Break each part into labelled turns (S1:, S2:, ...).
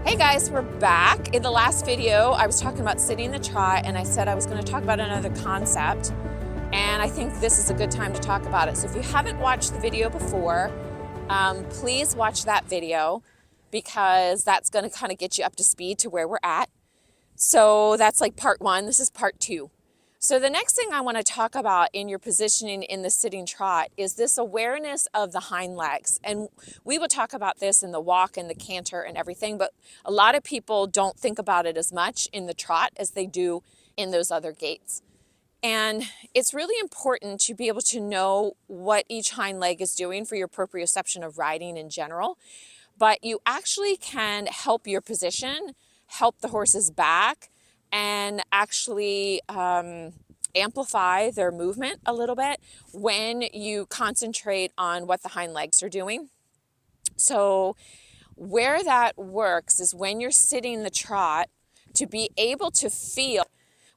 S1: Hey guys, we're back. In the last video, I was talking about sitting the trot, and I said I was going to talk about another concept, and I think this is a good time to talk about it. So if you haven't watched the video before, please watch that video, because that's going to kind of get you up to speed to where we're at. So that's like part one. This is part two. So the next thing I want to talk about in your positioning in the sitting trot is this awareness of the hind legs. And we will talk about this in the walk and the canter and everything, but a lot of people don't think about it as much in the trot as they do in those other gaits. And it's really important to be able to know what each hind leg is doing for your proprioception of riding in general. But you actually can help your position, help the horse's back, and actually amplify their movement a little bit when you concentrate on what the hind legs are doing. So where that works is when you're sitting the trot, to be able to feel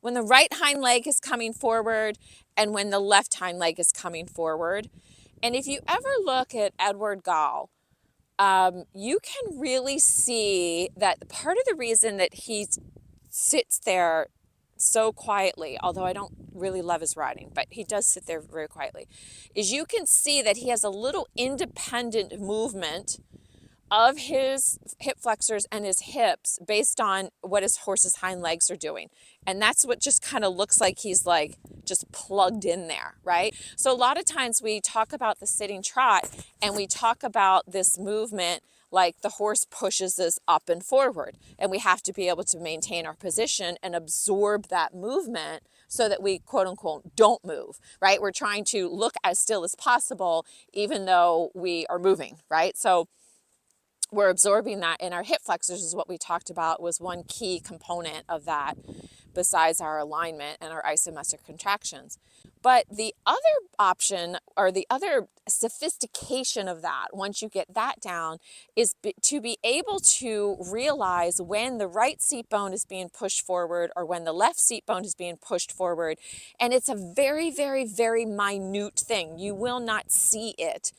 S1: when the right hind leg is coming forward and when the left hind leg is coming forward. And if you ever look at Edward Gall, you can really see that part of the reason that he sits there so quietly, although I don't really love his riding, but he does sit there very quietly, is you can see that he has a little independent movement of his hip flexors and his hips based on what his horse's hind legs are doing. And that's what just kind of looks like he's like just plugged in there, right? So a lot of times we talk about the sitting trot and we talk about this movement like the horse pushes us up and forward, and we have to be able to maintain our position and absorb that movement so that we quote unquote don't move, right? We're trying to look as still as possible even though we are moving, right? So we're absorbing that in our hip flexors is what we talked about, was one key component of that besides our alignment and our isometric contractions. But the other option, or the other sophistication of that, once you get that down, is to be able to realize when the right seat bone is being pushed forward or when the left seat bone is being pushed forward. And it's a very, very, very minute thing. You will not see it.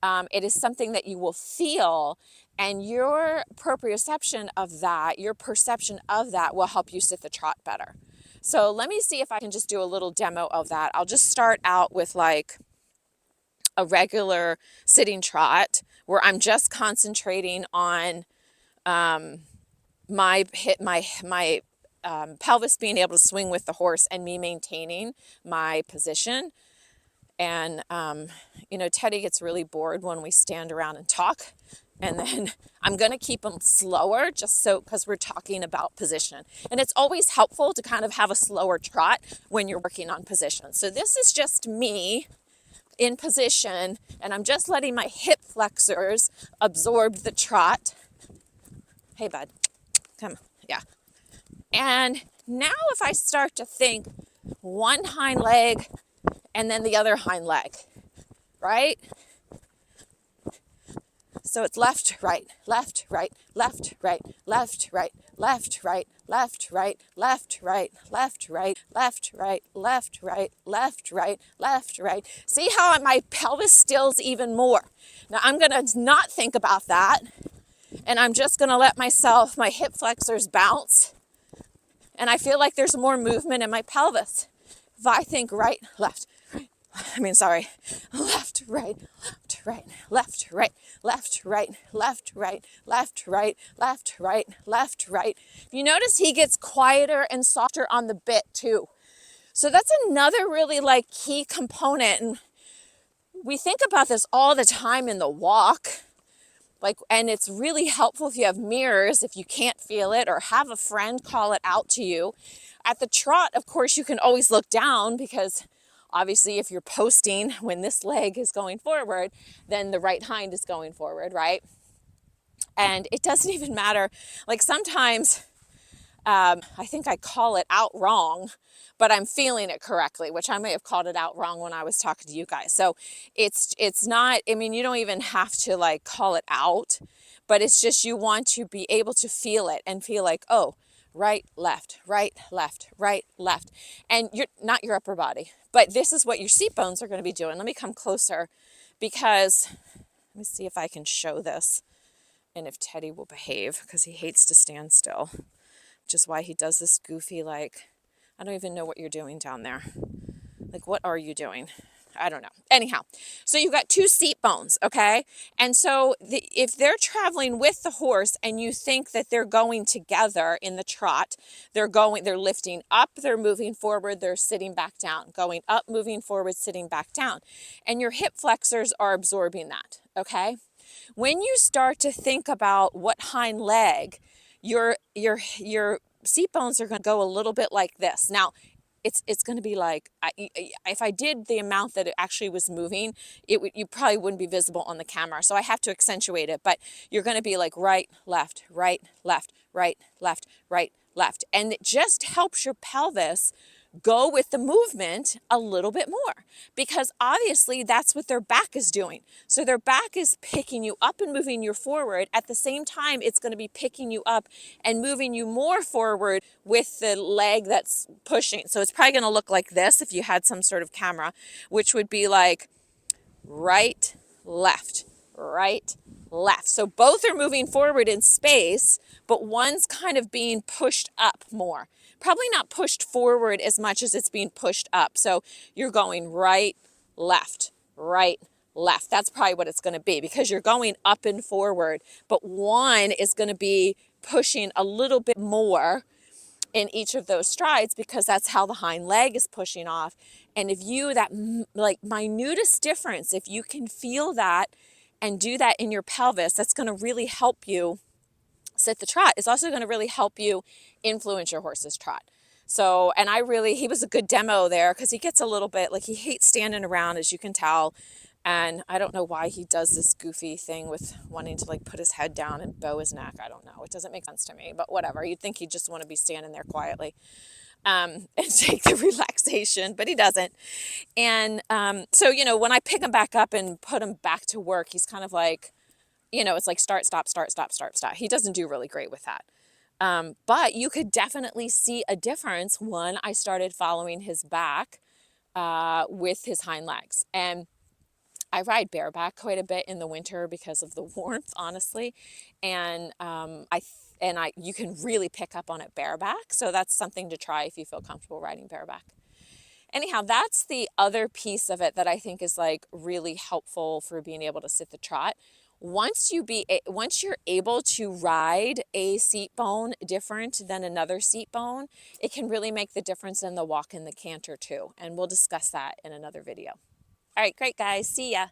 S1: It is something that you will feel, and your proprioception of that, your perception of that, will help you sit the trot better. So let me see if I can just do a little demo of that. I'll just start out with like a regular sitting trot where I'm just concentrating on my pelvis being able to swing with the horse and me maintaining my position. And, Teddy gets really bored when we stand around and talk. And then I'm going to keep them slower just so, because we're talking about position. And it's always helpful to kind of have a slower trot when you're working on position. So this is just me in position, and I'm just letting my hip flexors absorb the trot. Hey, bud. Come. Yeah. And now if I start to think one hind leg and then the other hind leg, right? So it's left, right, left, right, left, right, left, right, left, right, left, right, left, right, left, right, left, right, left, right, left, right, left, right. See how my pelvis stills even more. Now I'm going to not think about that, and I'm just going to let my hip flexors bounce, and I feel like there's more movement in my pelvis. If I think right, left, left, right, left, right, left, right, left, right, left, right, left, right, left, right, left, right. You notice he gets quieter and softer on the bit too. So that's another really like key component. And we think about this all the time in the walk. And it's really helpful if you have mirrors, if you can't feel it, or have a friend call it out to you. At the trot, of course, you can always look down, because obviously if you're posting when this leg is going forward, then the right hind is going forward, right? And it doesn't even matter. Like sometimes I think I call it out wrong, but I'm feeling it correctly, which I may have called it out wrong when I was talking to you guys. So it's not, I mean, you don't even have to like call it out, but it's just you want to be able to feel it and feel like, oh, right, left, right, left, right, left. And you're not your upper body, but this is what your seat bones are going to be doing. Let me come closer because let me see if I can show this and if Teddy will behave because he hates to stand still, which is why he does this goofy, like, I don't even know what you're doing down there. Like, what are you doing? I don't know. Anyhow, so you've got two seat bones, okay? And so if they're traveling with the horse and you think that they're going together in the trot, they're lifting up, they're moving forward, they're sitting back down, going up, moving forward, sitting back down. And your hip flexors are absorbing that, okay? When you start to think about what hind leg, your seat bones are going to go a little bit like this. Now, it's going to be like, if I did the amount that it actually was moving, you probably wouldn't be visible on the camera. So I have to accentuate it, but you're going to be like right, left, right, left, right, left, right, left. And it just helps your pelvis go with the movement a little bit more because obviously that's what their back is doing. So their back is picking you up and moving you forward. At the same time, it's going to be picking you up and moving you more forward with the leg that's pushing. So it's probably going to look like this if you had some sort of camera, which would be like right, left, right, left. So both are moving forward in space, but one's kind of being pushed up more. Probably not pushed forward as much as it's being pushed up. So you're going right, left, right, left. That's probably what it's going to be because you're going up and forward, but one is going to be pushing a little bit more in each of those strides because that's how the hind leg is pushing off. And if you, that like minutest difference, if you can feel that and do that in your pelvis, that's going to really help you sit the trot. It's also going to really help you influence your horse's trot. So, and he was a good demo there because he gets a little bit, like he hates standing around, as you can tell. And I don't know why he does this goofy thing with wanting to like put his head down and bow his neck. I don't know. It doesn't make sense to me, but whatever. You'd think he'd just want to be standing there quietly and take the relaxation, but he doesn't. And so, when I pick him back up and put him back to work, he's kind of like, it's like start, stop, start, stop, start, stop. He doesn't do really great with that. But you could definitely see a difference when I started following his back with his hind legs. And I ride bareback quite a bit in the winter because of the warmth, honestly. And you can really pick up on it bareback. So that's something to try if you feel comfortable riding bareback. Anyhow, that's the other piece of it that I think is like really helpful for being able to sit the trot. Once you're able to ride a seat bone different than another seat bone, it can really make the difference in the walk and the canter too. And we'll discuss that in another video. All right, great guys. See ya.